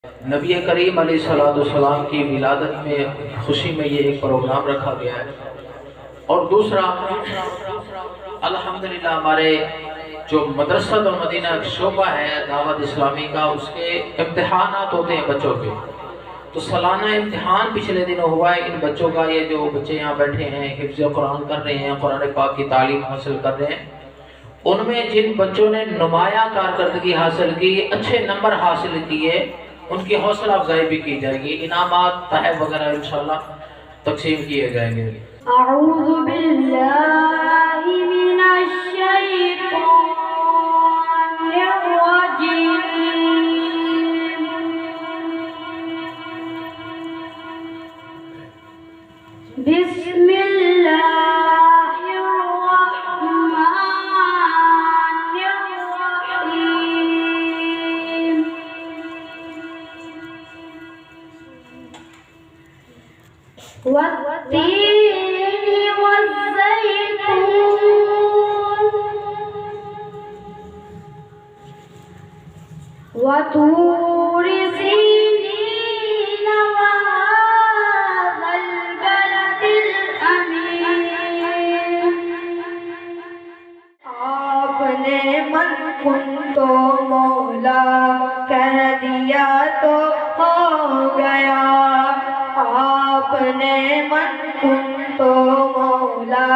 نبی کریم علیہ السلام کی ولادت میں خوشی میں یہ ایک پروگرام رکھا گیا ہے۔ اور دوسرا الحمدللہ ہمارے جو مدرسہ اور مدینہ شعبہ ہے دعوت اسلامی کا، اس کے امتحانات ہوتے ہیں بچوں کے، تو سالانہ امتحان پچھلے دنوں ہوا ہے ان بچوں کا۔ یہ جو بچے یہاں بیٹھے ہیں حفظ قرآن کر رہے ہیں، قرآن پاک کی تعلیم حاصل کر رہے ہیں، ان میں جن بچوں نے نمایاں کارکردگی حاصل کی، اچھے نمبر حاصل کیے، ان کی حوصلہ افزائی بھی کی جائے گی، انعامات تحائف وغیرہ انشاءاللہ تقسیم کیے جائیں گے۔ اعوذ باللہ من الشیطان الرجیم، بسم اللہ الرحمن الرحیم، والتین والزیتون وطور سینین وهذا البلد الامین۔ آپ نے من کن تو مولا کہہ دیا تو ہو گیا، آپ نے من کن تو مولا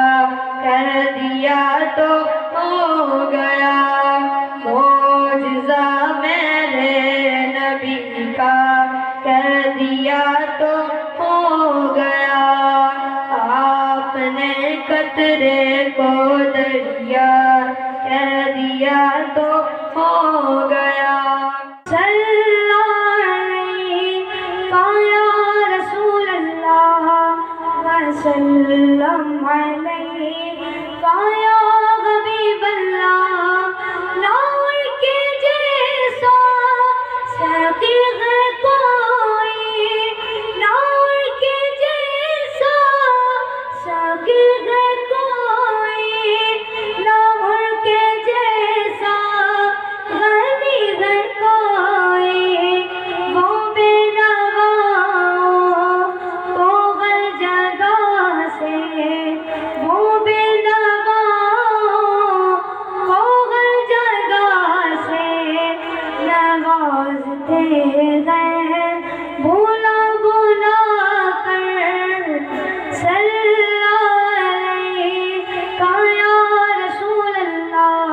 کہہ دیا تو ہو گیا، معجزہ میرے نبی کا کہہ دیا تو ہو گیا، آپ نے قطرے کو دریا کہہ دیا تو ہو گیا۔ صلی علیہ یا رسول اللہ وسلم علیہ یا حبیب اللہ، نور کے جیسا ساقی ہے کوئی، نور کے جیسا ساقی ہے کوئی، نور کے جیسا غنی ہے کوئی، وہ بے نوا کو ہر جگہ سے، وہ بے نوا کو ہر جگہ سے نوازتے ہیں بھولا بھولا کر۔ صلی علیہ یا رسول اللہ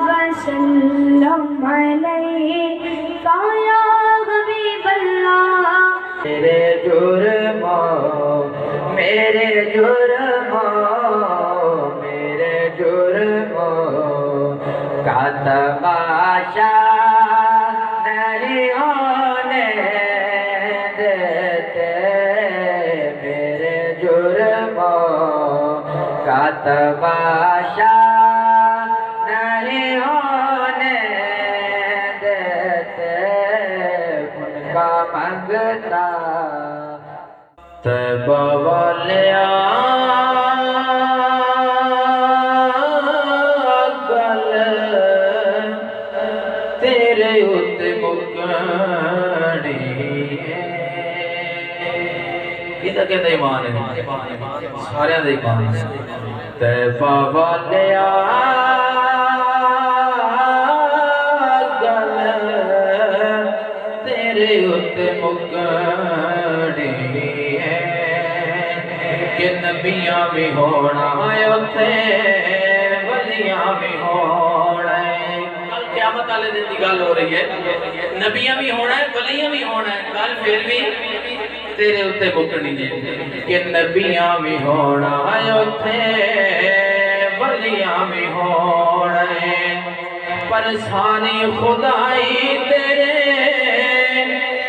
وسلم علیہ یا حبیب اللہ۔ میرے جرموں میرے جرموں میرے جرموں کا تماشا نہیں ہونے دیتے، میرے جرموں کا تماشا نہیں ہونے دیتے، ان کا منگتا طیبہ والیا گل تیرے اُتے مکانی ہے۔ کہتا کہتا ایمان ہے، سارے دے ایمان ہے۔ طیبہ والیا گل تیرے اُتے مکانی ہے، کہ نبیاں بھی ہونا ہے اتھے ولیاں بھی ہونا ہے۔ کل قیامت والے دن کی گل ہو رہی ہے، نبیاں بھی ہونا ہے ولیاں بھی ہونا ہے، کل پھر بھی تیرے اتے مکنی ہے، کہ نبیاں بھی ہونا ہے اتھے ولیاں بھی ہونا ہے، پر ساری خدائی تیرے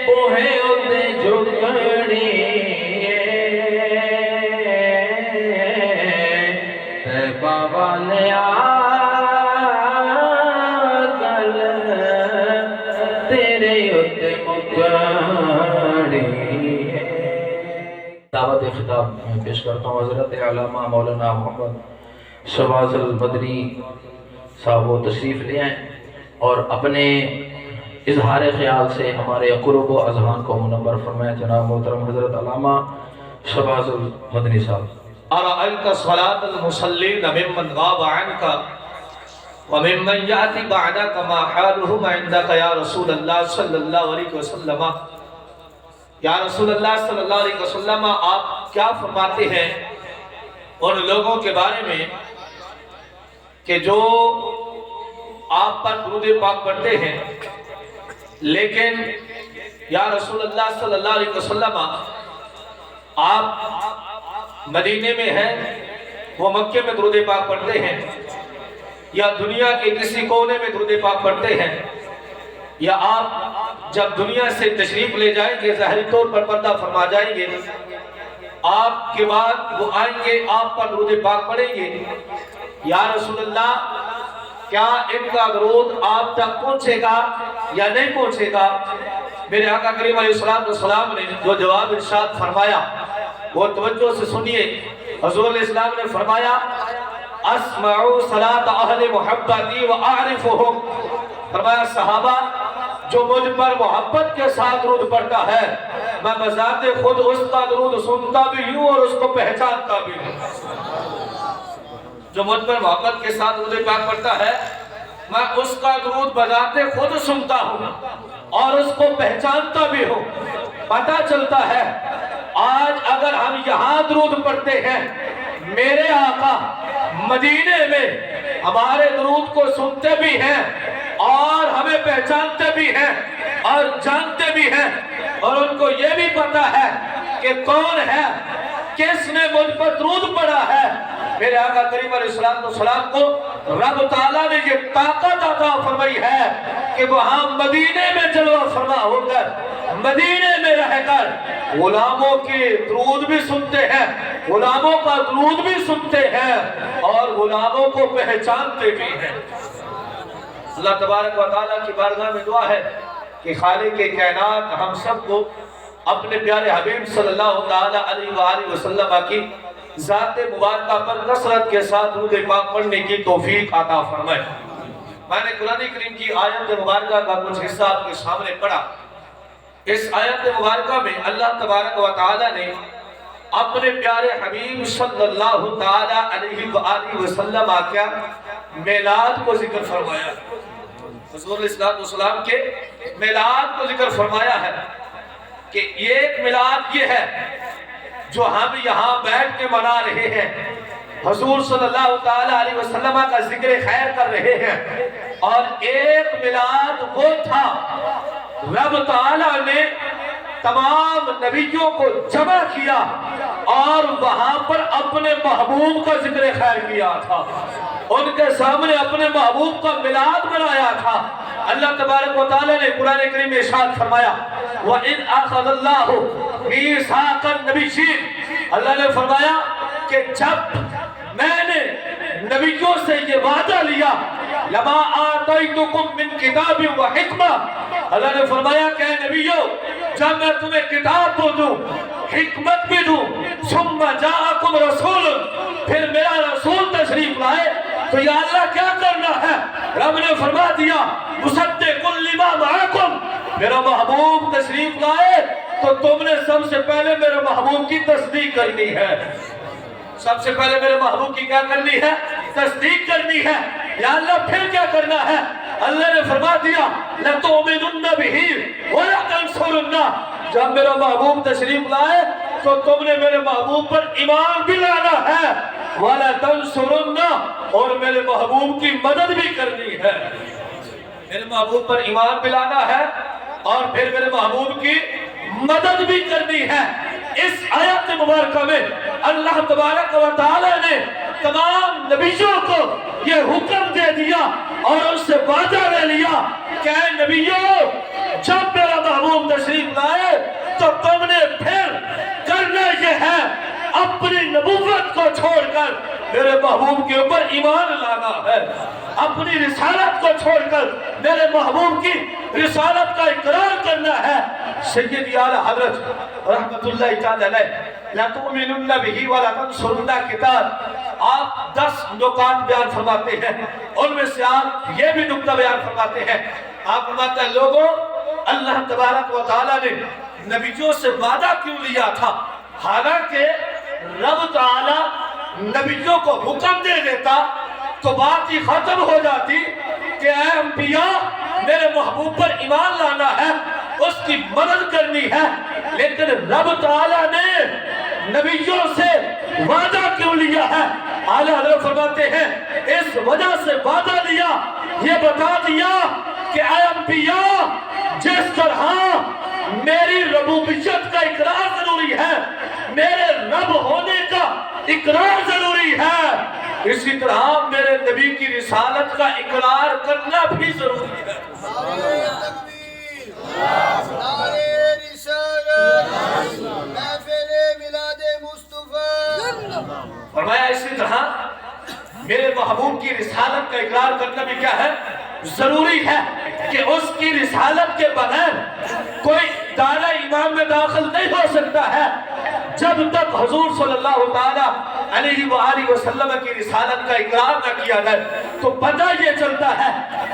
بوہے اتے جھکنی بابا لیا گل تیرے اتے مکانی ہے۔ دعوت خطاب میں پیش کرتا ہوں حضرت علامہ مولانا محمد شہباز المدنی صاحب وہ تشریف لے آئیں اور اپنے اظہار خیال سے ہمارے قلوب و اذہان کو منور فرمائے جناب محترم حضرت علامہ شہباز المدنی صاحب۔ ارأيت صلاة المصلين ممن غاب عنك وممن يأتي بعدك ما حالهم عندك يا رسول الله صلی اللہ علیہ وسلم۔ یا رسول اللہ صلی اللہ علیہ وسلم، آپ کیا فرماتے ہیں ان لوگوں کے بارے میں کہ جو آپ پر درود پاک پڑھتے ہیں لیکن یا رسول اللہ صلی اللہ علیہ وسلم آپ مدینے میں ہیں، وہ مکے میں درود پاک پڑھتے ہیں، یا دنیا کے کسی کونے میں درود پاک پڑھتے ہیں، یا آپ جب دنیا سے تشریف لے جائیں گے ظاہری طور پر پردہ فرما جائیں گے، آپ کے بعد وہ آئیں گے آپ پر درود پاک پڑھیں گے، یا رسول اللہ کیا ان کا درود آپ تک پہنچے گا یا نہیں پہنچے گا؟ میرے آقا کریم علیہ السلام نے جو جواب ارشاد فرمایا وہ توجہ سے سنیے۔ حضور علیہ السلام نے فرمایا اسمعوا صلاۃ اہل محبتی واعرفهم، فرمایا صحابہ جو مجھ پر محبت کے ساتھ درود پڑھتا ہے میں بذات خود اس کا درود سنتا بھی ہوں اور اس کو پہچانتا بھی ہوں۔ جو مجھ پر محبت کے ساتھ درود پاک پڑھتا ہے میں اس کا درود بذات خود سنتا ہوں اور اس کو پہچانتا بھی ہوں۔ پتہ چلتا ہے آج اگر ہم یہاں درود پڑھتے ہیں، میرے آقا مدینے میں ہمارے درود کو سنتے بھی ہیں اور ہمیں پہچانتے بھی ہیں اور جانتے بھی ہیں، اور ان کو یہ بھی پتا ہے کہ کون ہے، کس نے مجھ پر درود پڑھا ہے۔ میرے آقا کریم علیہ السلام کو رب تعالیٰ نے یہ طاقت عطا فرمائی ہے کہ وہاں مدینے میں جلوہ فرما ہو کر، مدینے میں رہ کر غلاموں کے درود بھی سنتے ہیں، غلاموں کا درود بھی سنتے ہیں اور غلاموں کو پہچانتے بھی ہیں۔ اللہ تبارک و تعالیٰ کی بارگاہ میں دعا ہے کہ خالق کائنات ہم سب کو اپنے پیارے حبیب صلی اللہ تعالیٰ علیہ وآلہ وسلم کی ذات مبارکہ پر کثرت کے ساتھ درود پاک پڑھنے کی توفیق عطا فرمائے۔ میں نے قرآن کریم کی آیت مبارکہ کا کچھ حصہ آپ کے سامنے پڑھا۔ اس آیت مبارکہ میں اللہ تبارک و تعالیٰ نے اپنے پیارے حبیب صلی اللہ تعالیٰ علیہ وآلہ وسلم کا میلاد کو ذکر فرمایا، حضور علیہ السلام کے میلاد کو ذکر فرمایا ہے کہ ایک میلاد یہ ہے جو ہم یہاں بیٹھ کے منا رہے ہیں، حضور صلی اللہ تعالیٰ علیہ وسلم کا ذکر خیر کر رہے ہیں، اور ایک میلاد وہ تھا رب تعالیٰ نے تمام نبیوں کو جمع کیا اور وہاں پر اپنے محبوب کا ذکر خیر کیا تھا، ان کے سامنے اپنے محبوب کا میلاد منایا تھا۔ اللہ تبارک و تعالیٰ نے قرآن کریم میں ارشاد فرمایا وَإِذْ أَخَذَ اللَّهُ مِيثَاقَ النَّبِيِّينَ، اللہ نے فرمایا کہ جب میں نے نبیوں سے یہ وعدہ لیا لَمَا آتَيْتُكُم مِّن كِتَابٍ وَحِکْمَةٍ، اللہ نے فرمایا کہ اے نبیوں جب میں تمہیں کتاب تو دوں حکمت بھی دوں، ثُمَّ جَاءَكُمْ رَسُولٌ، پھر میرا رسول تشریف لائے تو یا اللہ کیا کرنا ہے؟ رب نے فرما دیا مُصَدِّقٌ لِمَا مَعَكُمْ، میرا محبوب تشریف لائے تو تم نے سب سے پہلے میرے محبوب کی تصدیق کرنی ہے، سب سے پہلے میرے محبوب کی کیا کرنی ہے؟ تصدیق کرنی ہے۔ یا اللہ پھر کیا کرنا ہے؟ اللہ نے فرما دیا لَتُؤْمِنُنَّ بِهِ وَلَتَنْصُرُنَّهُ، جب میرا محبوب تشریف لائے تو تم نے میرے محبوب پر ایمان بھی لانا ہے، وَلَتَنْصُرُنَّهُ، اور میرے محبوب کی مدد بھی کرنی ہے، میرے محبوب پر ایمان بھی لانا ہے اور پھر میرے محبوب کی مدد بھی کرنی ہے۔ اس آیت مبارکہ میں اللہ تبارک و تعالیٰ نے تمام نبیوں کو یہ حکم دے دیا اور ان سے وعدہ لے لیا کہ اے نبیوں جب میرا محبوب تشریف لائے تو تم نے پھر کرنا یہ ہے اپنی نبوت کو چھوڑ کر میرے محبوب کے اوپر ایمان لانا ہے، اپنی رسالت کو چھوڑ کر میرے محبوب کی رسالت کا اقرار کرنا ہے۔ سیدی اعلیٰ حضرت رحمت اللہ تعالی علیہ لَتُؤْمِنُنَّ بِهِ وَلَتَنْصُرُنَّهُ کتاب آپ 10 نکات بیان فرماتے ہیں، ان میں سے آپ یہ بھی نکتہ بیان فرماتے ہیں آپ فرماتے ہیں لوگوں اللہ تبارک و تعالیٰ نے نبیوں سے وعدہ کیوں لیا تھا؟ حالانکہ رب تعالیٰ نبیوں کو حکم دے دیتا تو بات ہی ختم ہو جاتی کہ اے انبیاء میرے محبوب پر ایمان لانا ہے، اس کی مدد کرنی ہے، لیکن رب تعالیٰ نے نبیوں سے وعدہ کیوں لیا ہے؟ اعلیٰ حضرت فرماتے ہیں اس وجہ سے وعدہ لیا، یہ بتا دیا کہ اے انبیاء جس طرح میری ربوبیت کا اقرار ضروری ہے، میرے رب ہونے کا اقرار ضروری ہے، اسی طرح میرے نبی کی رسالت کا اقرار کرنا بھی ضروری ہے۔ نعرہ تکبیر، نعرہ رسالت، محفل میلاد مصطفیٰ۔ فرمایا اسی طرح میرے محبوب کی رسالت کا اقرار کرنا بھی کیا ہے؟ ضروری ہے کہ اس کی رسالت کے بغیر کوئی دائرہ ایمان میں داخل نہیں ہو سکتا ہے جب تک حضور صلی اللہ تعالیٰ علیہ وآلہ وسلم کی رسالت کا اقرار نہ کیا جائے۔ تو پتہ یہ چلتا ہے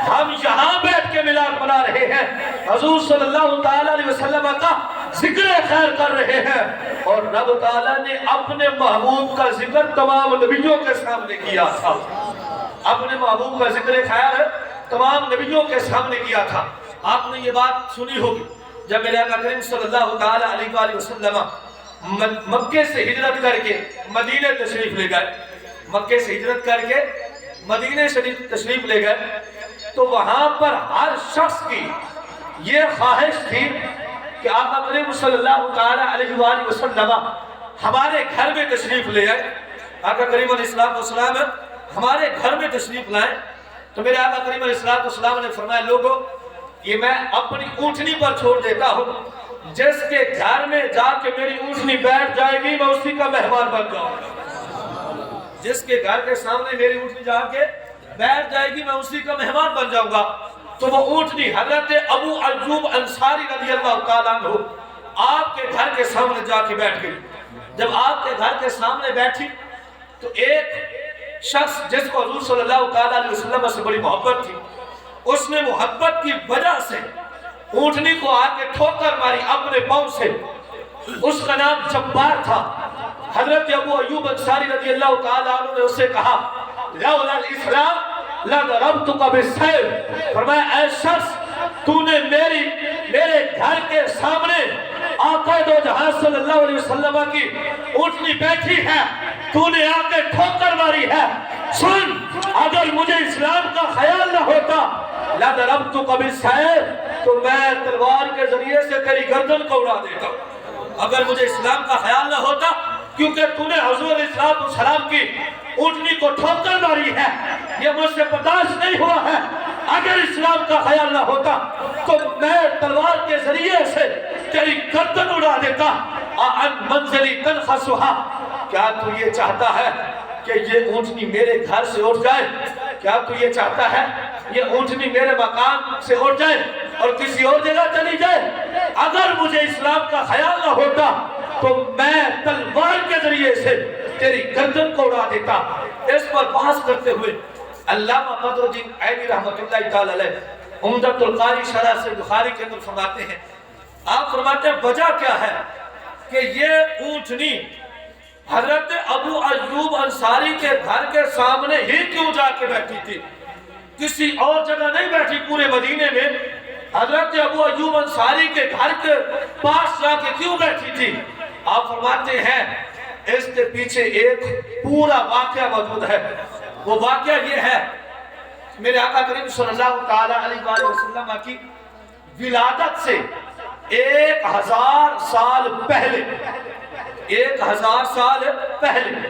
ہم یہاں بیٹھ کے میلاد منا رہے ہیں، حضور صلی اللہ تعالیٰ علیہ وسلم کا ذکر خیر کر رہے ہیں، اور رب تعالیٰ نے اپنے محبوب کا ذکر تمام نبیوں کے سامنے کیا تھا، اپنے محبوب کا ذکر خیر تمام نبیوں کے سامنے کیا تھا۔ آپ نے یہ بات سنی ہوگی جب میرے آقا کریم صلی اللہ تعالیٰ علیہ وآلہ وسلم مکے سے ہجرت کر کے مدینہ تشریف لے گئے، مکے سے ہجرت کر کے مدینہ شریف تشریف لے گئے، تو وہاں پر ہر شخص کی یہ خواہش تھی کہ آقا کریم صلی اللہ تعالیٰ علیہ وآلہ وسلم ہمارے گھر میں تشریف لے آئے، آقا کریم علیہ السلام ہمارے گھر میں تشریف لائیں۔ تو میرے آقا کریم علیہ السلام نے فرمایا لوگوں یہ میں اپنی اونٹنی پر چھوڑ دیتا ہوں، جس کے گھر میں جا کے میری اونٹنی بیٹھ جائے گی میں اسی کا مہمان بن جاؤں گا، جس کے گھر کے سامنے میری اونٹنی جا کے بیٹھ جائے گی میں اسی کا مہمان بن جاؤں گا۔ تو وہ اونٹنی حضرت ابو ایوب انصاری رضی اللہ تعالیٰ عنہ آپ کے گھر کے سامنے جا کے بیٹھ گئی۔ جب آپ کے گھر کے سامنے بیٹھی تو ایک شخص جس کو حضور صلی اللہ تعالیٰ علیہ وسلم سے بڑی محبت تھی، اس نے محبت کی وجہ سے اونٹنی کو آ کے ٹھوکر ماری اپنے پاؤں سے، اس کا نام جبار تھا۔ حضرت ابو ایوب انصاری رضی اللہ تعالیٰ عنہ نے اسے کہا لولا الاسلام لضربتک بالسیف، فرمایا اے شخص تو نے میرے گھر کے سامنے آقا دو جہاں صلی اللہ علیہ وسلم کی اونٹنی بیٹھی ہے، تو نے آ کے ٹھوکر ماری ہے، سن اگر مجھے اسلام کا خیال نہ ہوتا لضربتک بالسیف تو میں تلوار کے ذریعے سے تیری گردن کو اڑا دیتا، اگر مجھے اسلام کا خیال نہ ہوتا کیونکہ تو نے حضور علیہ السلام کی اونٹنی کو ٹھوکر ماری ہے، یہ مجھ سے برداشت نہیں ہوا ہے، اگر اسلام کا خیال نہ ہوتا تو میں تلوار کے ذریعے سے تیری گردن اڑا دیتا۔ ان منزلی تنخسھا، کیا تو یہ چاہتا ہے کہ یہ اونٹنی میرے گھر سے اٹھ جائے؟ کیا تو یہ چاہتا ہے یہ اونٹنی میرے مکان سے اٹھ جائے اور کسی اور جگہ چلی جائے؟ اگر مجھے اسلام کا خیال نہ ہوتا تو میں تلوار کے ذریعے سے تیری گردن کو اڑا دیتا۔ اس پر بحث کرتے ہوئے علامہ بدر الدین عینی رحمۃ اللہ تعالی علیہ عمدۃ القاری شرح سے بخاری کے اندر فرماتے ہیں، آپ فرماتے ہیں وجہ کیا ہے کہ یہ اونٹنی حضرت ابو ایوب انصاری کے گھر کے سامنے ہی کیوں جا کے بیٹھی تھی، کسی اور جگہ نہیں بیٹھی پورے مدینے میں، حضرت ابو ایوب انصاری کے گھر کے پاس جا کے کیوں بیٹھی تھی؟ آپ فرماتے ہیں اس کے پیچھے ایک پورا واقعہ موجود ہے۔ وہ واقعہ یہ ہے میرے آقا کریم صلی اللہ تعالیٰ علیہ وآلہ وسلم کی ولادت سے 1000 سال پہلے 1000 سال پہلے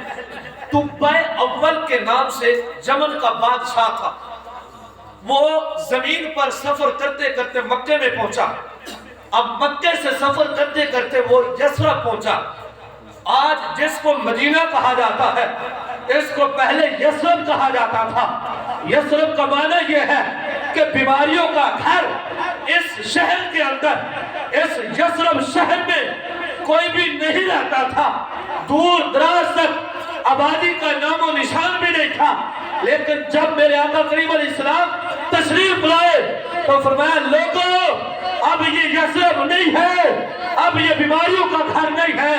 تبع اول کے نام سے یمن کا بادشاہ تھا، وہ زمین پر سفر کرتے کرتے مکے میں پہنچا، اب مکے سے سفر کرتے کرتے وہ یثرب پہنچا، آج جس کو مدینہ کہا جاتا ہے اس کو پہلے یثرب کہا جاتا تھا۔ یثرب کا معنی یہ ہے کہ بیماریوں کا گھر، اس شہر کے اندر اس یثرب شہر میں کوئی بھی نہیں رہتا تھا، دور دراز تک آبادی کا نام و نشان بھی نہیں تھا، لیکن جب میرے آقا کریم علیہ السلام تشریف لائے تو فرمایا لوگوں اب یہ یثرب نہیں ہے، اب یہ بیماریوں کا گھر نہیں ہے،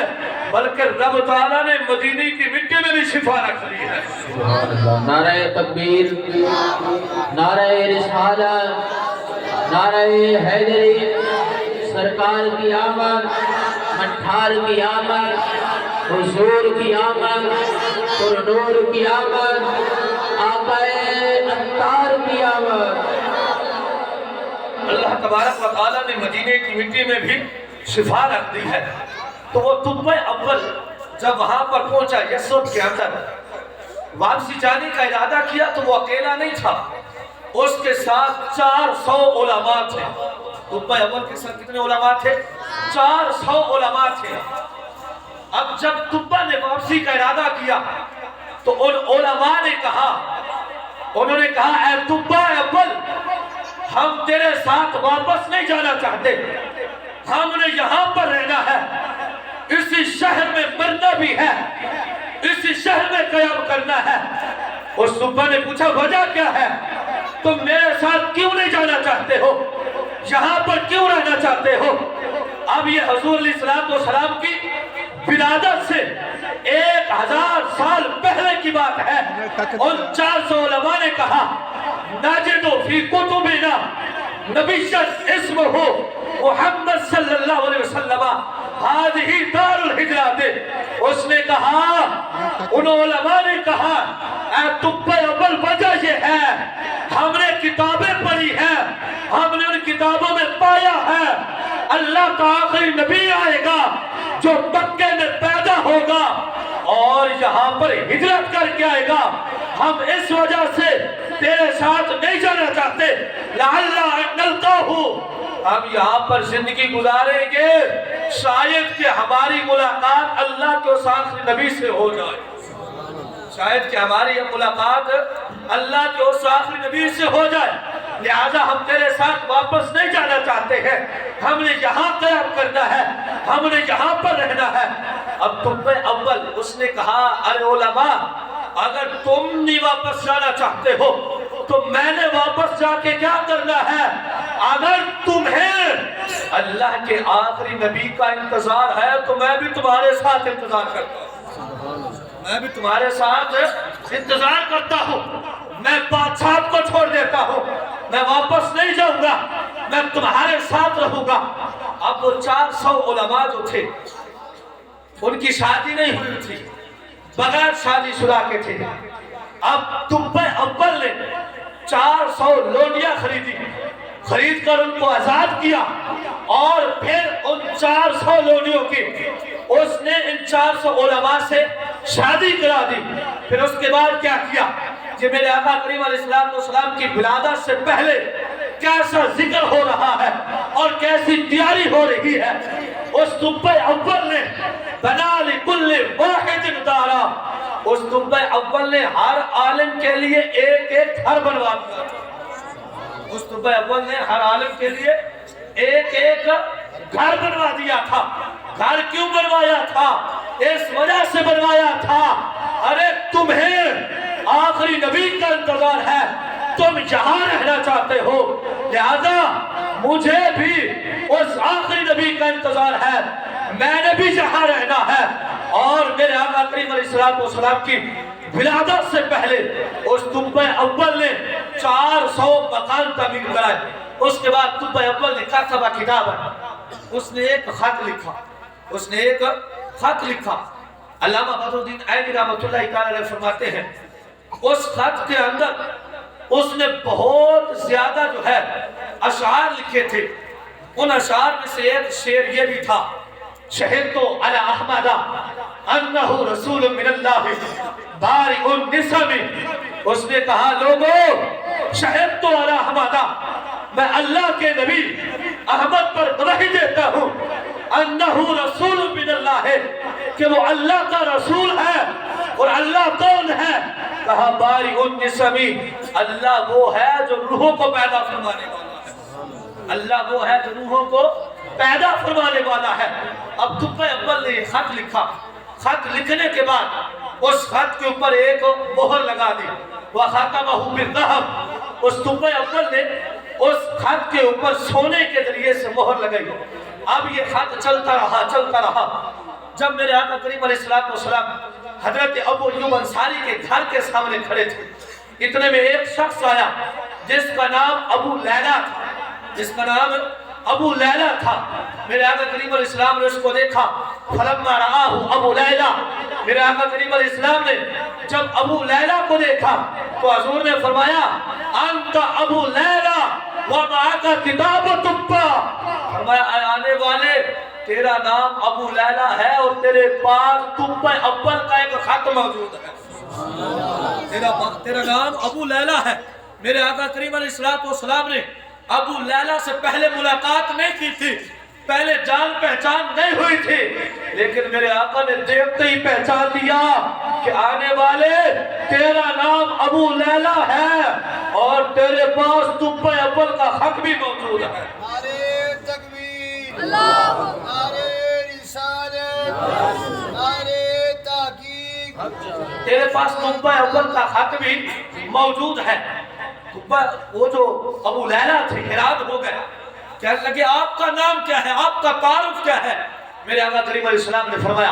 بلکہ رب تعالیٰ نے مدینے کی مٹی میں بھی شفا رکھ لی ہے۔ نعرہ تکبیر، نعرہ رسالت، نعرہ حیدری، سرکار کی آمد، مٹھار کی آمد، حضور کی آمد، پرنور کی آمد، آقا اتار کی آمد۔ اللہ تبارک و تعالیٰ نے مدینے کی مٹی میں بھی شفا رکھ دی ہے۔ تو وہ طب اول جب وہاں پر پہنچا یثرب کے اندر، واپسی جانے کا ارادہ کیا تو وہ اکیلا نہیں تھا، اس کے ساتھ 400 علماء تھے۔ طب اول کے ساتھ کتنے علماء تھے؟ 400 علماء تھے۔ اب جب طبہ نے واپسی کا ارادہ کیا تو ان علماء نے کہا، انہوں نے کہا اے طب اول، ہم تیرے ساتھ واپس نہیں جانا چاہتے، ہم نے یہاں پر رہنا ہے، اسی شہر میں مرنا بھی ہے، اسی شہر میں قیام کرنا ہے۔ اس صبح نے پوچھا وجہ کیا ہے؟ تم میرے ساتھ کیوں نہیں جانا چاہتے ہو؟ یہاں پر کیوں رہنا چاہتے ہو؟ اب یہ حضور علیہ السلام کی ولادت سے 1000 سال پہلے کی بات ہے۔ ان 400 علماء نے کہا ناجد فی کتبنا نبیشت اسمہ محمد صلی اللہ علیہ وسلم ہذہ دار الہجرات۔ اس نے کہا، ان علماء نے کہا اے طب اول وجہ یہ ہے، ہم نے کتابیں پڑھی ہیں، ہم نے ان کتابوں میں پایا ہے اللہ کا آخری نبی آئے گا جو مکے میں پیدا ہوگا اور یہاں پر ہجرت کر کے آئے گا، ہم اس وجہ سے تیرے ساتھ نہیں جانا چاہتے، لعل ان نلقاہ، ہم یہاں پر زندگی گزاریں گے شاید کہ ہماری ملاقات اللہ کے اس آخری نبی سے ہو جائے، شاید کہ ہماری ملاقات اللہ کے اس آخری نبی سے ہو جائے، لہذا ہم تیرے ساتھ واپس نہیں جانا چاہتے ہیں، ہم نے یہاں قیام کرنا ہے، ہم نے یہاں پر رہنا ہے۔ اب طب اول اس نے کہا ارے علماء، اگر تم نہیں واپس جانا چاہتے ہو تو میں نے واپس جا کے کیا کرنا ہے؟ اگر تمہیں اللہ کے آخری نبی کا انتظار ہے تو میں بھی تمہارے ساتھ انتظار کرتا ہوں، میں بھی تمہارے ساتھ انتظار کرتا ہوں، میں بادشاہ کو چھوڑ دیتا ہوں، میں واپس نہیں جاؤں گا، میں تمہارے ساتھ رہوں گا۔ اب وہ 400 علماء جو تھے ان کی شادی نہیں ہوئی تھی، بغیر شادی شدہ کے تھے۔ اب طب اول نے 400 لونڈیاں خریدی، خرید کر ان کو آزاد کیا اور پھر ان 400 لونڈیوں کی اس نے ان 400 علماء سے شادی کرا دی۔ پھر اس کے بعد کیا کیا؟ یہ میرے آقا کریم علیہ السلام کی ولادت سے پہلے کیسا ذکر ہو رہا ہے اور کیسی تیاری ہو رہی ہے۔ اس طب اول نے بنا لکل واحد دارا، اس طب اول نے ہر عالم کے لیے ایک ایک گھر بنوا دیا، اس طب اول نے ہر عالم کے لیے ایک ایک گھر بنوا دیا تھا۔ گھر کیوں بنوایا تھا؟ اس وجہ سے بنوایا تھا ارے تمہیں آخری نبی کا انتظار ہے، تم یہاں رہنا چاہتے ہو، لہذا مجھے بھی اس آخری نبی کا انتظار ہے، میں نے بھی یہاں رہنا ہے۔ اور میرے آقا کریم علیہ السلام کی ولادت سے پہلے اس طب اول نے 400 مکان تعمیر کرائے۔ اس کے بعد طب اول نے کتبہ کتابا، اس نے ایک خط لکھا، اس نے ایک خط لکھا۔ علامہ بدر الدین عینی رحمۃ اللہ تعالی علیہ فرماتے ہیں اس خط کے اندر اس نے بہت زیادہ جو ہے اشعار لکھے تھے۔ ان اشعار میں سے ایک شعر یہ بھی تھا، شہدت علی احمد انہ رسول من اللہ بارئ النسم۔ اس نے کہا لوگوں شہدت علی احمد، میں اللہ کے نبی احمد پر گواہی دیتا ہوں انہ رسول من اللہ، کہ وہ اللہ کا رسول ہے۔ اور اللہ کون ہے؟ کہا بارئ النسم، اللہ وہ ہے جو روحوں کو پیدا فرمانے والا ہے، اللہ وہ ہے جو روحوں کو پیدا فرمانے والا ہے۔ اب طب اول نے یہ خط لکھا، خط لکھنے کے بعد اس خط کے اوپر ایک مہر لگا دی، وَخَتَمَهُ بِالذَّهَبِ۔ اس طب اول نے اس خط کے اوپر سونے کے ذریعے سے مہر لگائی۔ اب یہ خط چلتا رہا۔ جب میرے آقا کریم علیہ السلام حضرت ابو ایوب انصاری کے گھر کے سامنے کھڑے تھے، اتنے میں ایک شخص آیا جس کا نام ابو لیلہ تھا۔ میرے آقا کریم علیہ السلام نے اس کو دیکھا، فلما رآہ ابو لیلہ، میرے آقا کریم علیہ السلام نے جب ابو لیلہ کو دیکھا تو حضور نے فرمایا انت ابو لیلہ ومعک کتاب تبا، فرمایا اے آنے والے تیرا نام ابو لیلہ ہے اور تیرے پاس تبا اول کا ایک خط موجود ہے۔ تیرا نام ابو لیلہ ہے۔ میرے آقا کریم علیہ السلام نے ابو لیلہ سے پہلے ملاقات نہیں کی تھی، پہلے جان پہچان نہیں ہوئی تھی، لیکن میرے آقا نے دیکھتے ہی پہچان لیا کہ آنے والے تیرا نام ابو لیلہ ہے اور تیرے پاس تبا اول کا خط بھی موجود ہے۔ نعرہ تکبیر، نعرہ رسالت، نعرہ تحقیق۔ تیرے پاس تبا اول کا خط بھی موجود ہے۔ وہ جو ابو لیلہ تھے حیران ہو گئے، کہنے لگے آپ کا نام کیا ہے، آپ کا تعارف کیا ہے؟ میرے آقا کریم علیہ السلام نے فرمایا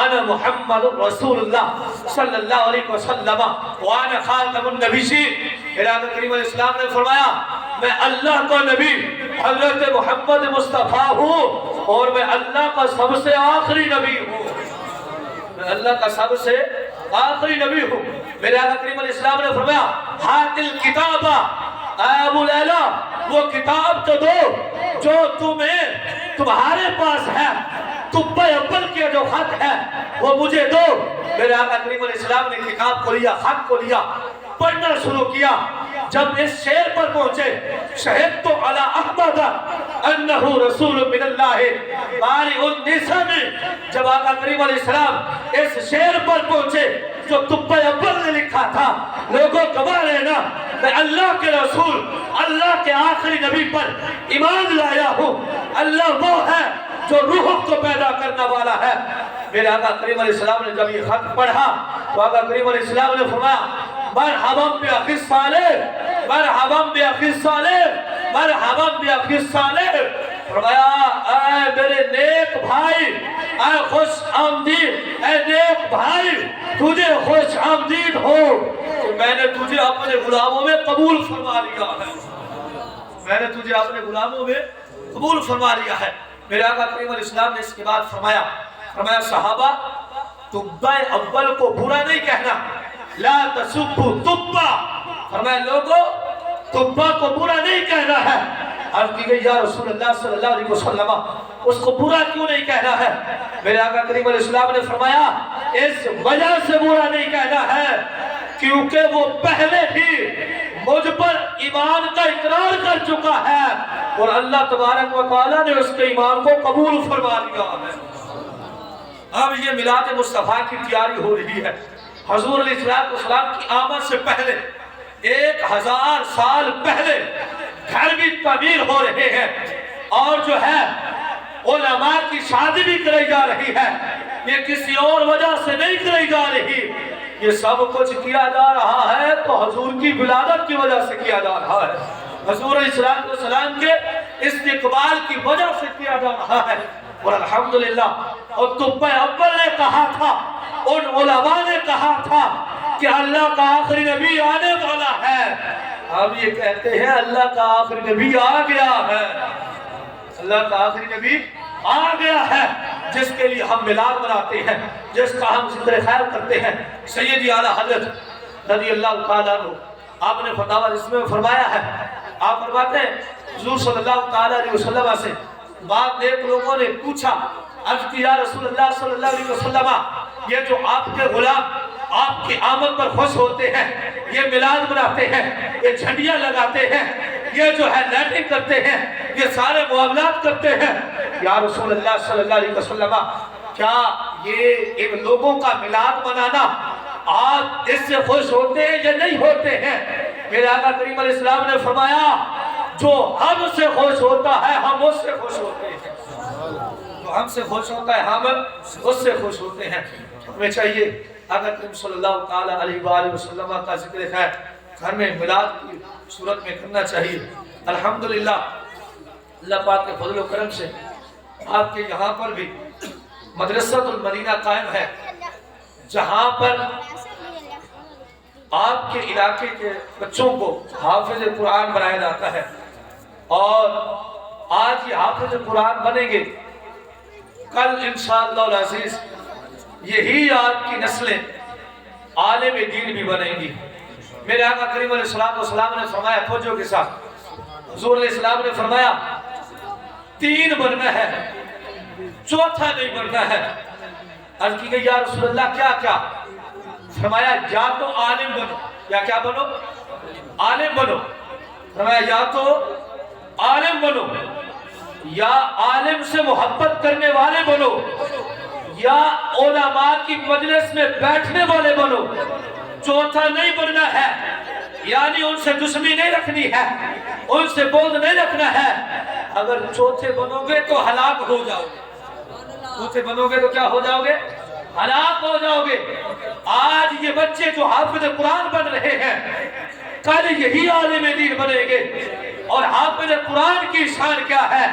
انا محمد رسول اللہ صلی اللہ علیہ وسلم وانا خاتم النبیین۔ میرے آقا کریم علیہ السلام نے فرمایا میں اللہ کا نبی حضرت محمد مصطفیٰ ہوں اور میں اللہ کا سب سے آخری نبی ہوں، میں اللہ کا سب سے آخری نبی ہوں۔ میرے آقا کریم علیہ السلام نے فرمایا ہات الکتابہ، اے ابو لیلہ وہ کتاب تو دو جو تمہارے پاس ہے، تبا اول کے جو خط ہے وہ مجھے دو۔ میرے آقا کریم علیہ السلام نے کتاب کو لیا، خط کو لیا، پڑھنا شروع کیا۔ جب اس شعر پر پہنچے شہدت علی احمد انہ رسول من اللہ بارئ النسم، جب آقا کریم علیہ السلام اس شعر پر پہنچے جو تبا اول نے لکھا تھا، لوگوں گواہ رہنا میں اللہ کے رسول اللہ کے آخری نبی پر ایمان لایا ہوں، اللہ وہ ہے جو روح کو پیدا کرنے والا ہے۔ میرے آقا کریم علیہ السلام نے جب یہ خط پڑھا تو آقا کریم علیہ السلام نے فرمایا مرحبا بأخی صالح، مرحبا بأخی صالح، مرحبا بأخی صالح، فرمایا اے میرے نیک بھائی، اے خوش آمدید، اے نیک بھائی تجھے خوش آمدید ہو کہ میں نے تجھے اپنے غلاموں میں قبول فرما لیا ہے، میں نے تجھے اپنے غلاموں میں قبول فرما لیا ہے۔ میرے آقا کریم علیہ السلام نے اس کے بعد فرمایا صحابہ تبا اول کو برا نہیں کہنا، لا تسبوا تبا، فرمایا لوگوں تبا کو برا نہیں کہنا ہے۔ عرض کی گئی یا رسول اللہ صلی اللہ علیہ وسلم اس کو برا کیوں نہیں کہنا ہے؟ میرے آقا کریم علیہ السلام نے فرمایا اس وجہ سے برا نہیں کہنا ہے کیونکہ وہ پہلے ہی مجھ پر ایمان کا اقرار کر چکا ہے اور اللہ تبارک و تعالیٰ نے اس کے ایمان کو قبول فرما لیا ہے۔ اب یہ میلاد مصطفیٰ کی تیاری ہو رہی ہے۔ حضور علیہ السلام کی آمد سے پہلے 1000 سال پہلے گھر بھی تعمیر ہو رہے ہیں اور جو ہے علماء کی شادی بھی کرائی جا رہی ہے، یہ کسی اور وجہ سے نہیں کرائی جا رہی، یہ سب کچھ کیا جا رہا ہے تو حضور کی ولادت کی وجہ سے کیا جا رہا ہے، حضور علیہ السلام کے استقبال کی وجہ سے کیا جا رہا ہے۔ اور الحمدللہ اور تبا اول نے کہا تھا، ان علماء نے کہا تھا کہ اللہ کا آخری نبی آنے والا ہے، اب یہ کہتے ہیں اللہ کا آخری نبی آ گیا ہے، اللہ کا آخری نبی آ گیا ہے جس کے لیے ہم میلاد مناتے ہیں، جس کا ہم ذکر خیر کرتے ہیں۔ سیدی اعلیٰ حضرت رضی اللہ تعالیٰ عنہ آپ نے فتاوی رسمہ میں فرمایا ہے، آپ فرماتے ہیں حضور صلی اللہ تعالیٰ علیہ وسلم سے بعد ایک لوگوں نے پوچھا، عرض کی یا رسول اللہ صلی اللہ علیہ وسلم یہ جو آپ کے غلام آپ کی آمد پر خوش ہوتے ہیں، یہ میلاد مناتے ہیں، یہ جھنڈیاں لگاتے ہیں، یہ جو ہے لیٹنگ کرتے ہیں، یہ سارے معاملات کرتے ہیں، یا رسول اللہ صلی اللہ علیہ وسلم کیا یہ ان لوگوں کا میلاد منانا آپ اس سے خوش ہوتے ہیں یا نہیں ہوتے ہیں؟ میرے آقا کریم علیہ السلام نے فرمایا جو ہم سے خوش ہوتا ہے ہم اس سے خوش ہوتے ہیں، جو ہم سے خوش ہوتا ہے ہم اس سے خوش ہوتے ہیں۔ ہمیں چاہیے آقا کریم صلی اللہ تعالیٰ علیہ وآلہ وسلم کا ذکر خیر گھر میں میلاد کی صورت میں کرنا چاہیے۔ الحمدللہ اللہ پاک کے فضل و کرم سے آپ کے یہاں پر بھی مدرسۃ المدینہ قائم ہے، جہاں پر آپ کے علاقے کے بچوں کو حافظ قرآن بنایا جاتا ہے، اور آج یہ حافظ قرآن بنیں گے، کل انشاءاللہ العزیز یہی آپ کی نسلیں عالم دین بھی بنیں گی۔ میرے آقا کریم علیہ السلام نے فرمایا، توجہ کے ساتھ، حضور علیہ السلام نے فرمایا 3 بننا ہے، 4تھا نہیں بننا ہے۔ عرض کی گئی یا رسول اللہ کیا کیا؟ فرمایا یا تو عالم بنو، یا کیا بنو؟ عالم بنو۔ فرمایا یا تو عالم بنو، یا عالم سے محبت کرنے والے بنو، یا علماء کی مجلس میں بیٹھنے والے بنو۔ 4تھا نہیں بننا ہے، یعنی ان سے دشمنی نہیں رکھنی ہے، ان سے بغض نہیں رکھنا ہے۔ اگر 4تھے بنو گے تو ہلاک ہو جاؤ گے، 4تھے بنو گے تو کیا ہو جاؤ گے؟ ہلاک ہو جاؤ گے۔ آج یہ بچے جو حافظ قرآن بن رہے ہیں، کل یہی عالم دین بنیں گے۔ اور حافظ قرآن کی شان کیا ہے؟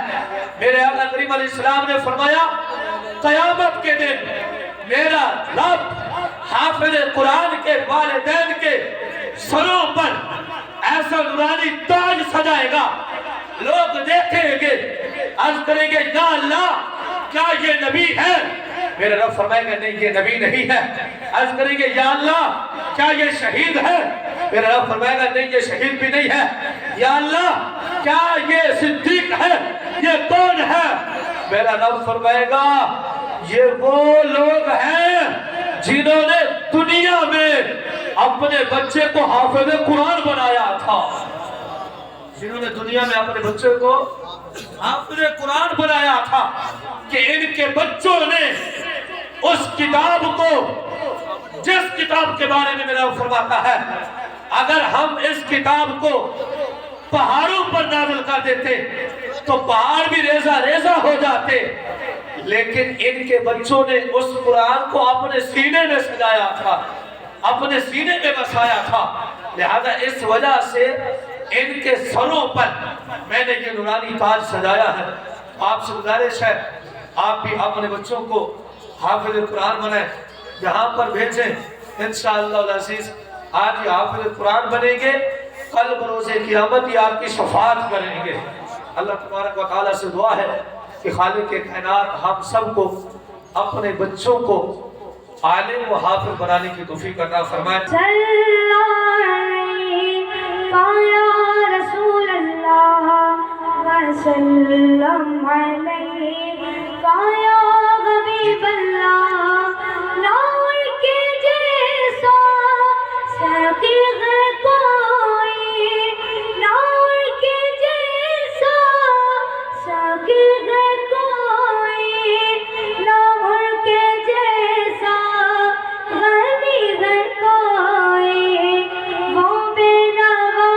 میرے آقا کریم علیہ السلام نے فرمایا قیامت کے دن میرا رب حافظ قرآن کے والدین کے سروں پر ایسا نورانی تاج سجائے گا، لوگ دیکھیں گے، عرض کریں گے یا اللہ کیا یہ نبی ہے؟ میرے رب فرمائے گا نہیں یہ نبی نہیں ہے۔ عرض کریں گے یا اللہ کیا یہ شہید ہے؟ میرے رب فرمائے گا نہیں یہ شہید بھی نہیں ہے۔ یا اللہ کیا یہ صدیق ہے؟ یہ کون ہے؟ میرا رب فرمائے گا یہ وہ لوگ ہیں جنہوں نے دنیا میں اپنے بچے کو حافظ قرآن بنایا تھا، جنہوں نے دنیا میں اپنے بچے کو حافظ قرآن بنایا تھا، کہ ان کے بچوں نے اس کتاب کو، جس کتاب کے بارے میں میرا فرماتا ہے اگر ہم اس کتاب کو پہاڑوں پر نازل کر دیتے تو پہاڑ بھی ریزہ ریزہ ہو جاتے، لیکن ان کے بچوں نے اس قرآن کو اپنے سینے میں سجایا تھا، اپنے سینے میں بسایا تھا۔ لہذا اس وجہ سے ان کے سروں پر میں نے یہ نورانی تاج سجایا ہے۔ آپ سے گزارش ہے آپ بھی اپنے بچوں کو حافظ قرآن بنائیں، یہاں پر بھیجیں، انشاءاللہ العزیز آج یہ حافظ قرآن بنیں گے، کل بروز قیامت یہ آپ کی شفاعت کریں گے۔ اللہ تبارک و تعالیٰ سے دعا ہے کہ خالق کائنات ہم سب کو اپنے بچوں کو عالم و حافظ بنانے کی توفیق عطا فرمائے۔ رسول اللہ وسلم علیکہ یا حبیب اللہ، نور کے جیسا ساقی ہے کوئی، نور کے جیسا ساقی ہے کوئی، نور کے جیسا غنی ہے کوئی، وہ بے نوا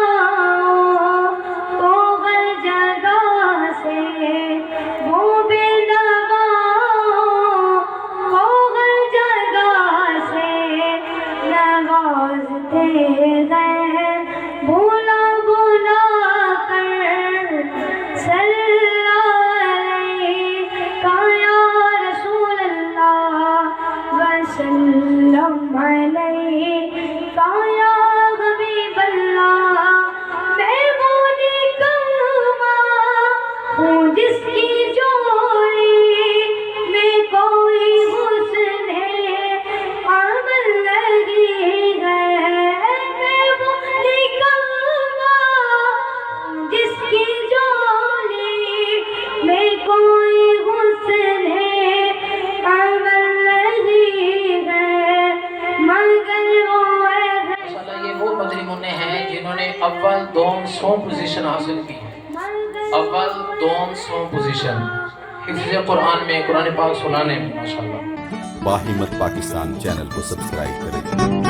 کو ہر جگہ سے، وہ بے نوا کو ہر جگہ سے نوازتے ہیں، بولا بولا کر صلی علیکہ یا رسول اللہ وسلم علیکہ یا حبیب اللہ۔ میں وہ نکما ہوں جس کی جوڑی میں کوئی حسن عمل نہیں ہے، میں وہ نکما ہوں جس کی جوڑی میں کوئی حسن عمل نہیں ہے، مگر وہ ماشاءاللہ یہ وہ مدری منع ہیں جنہوں نے اول دوم سوم پوزیشن حاصل کی ہے، اول دوم سوم پوزیشن حفظ قرآن میں، قرآن پاک سنانے میں۔ ماشاءاللہ باہمت پاکستان چینل کو سبسکرائب کریں۔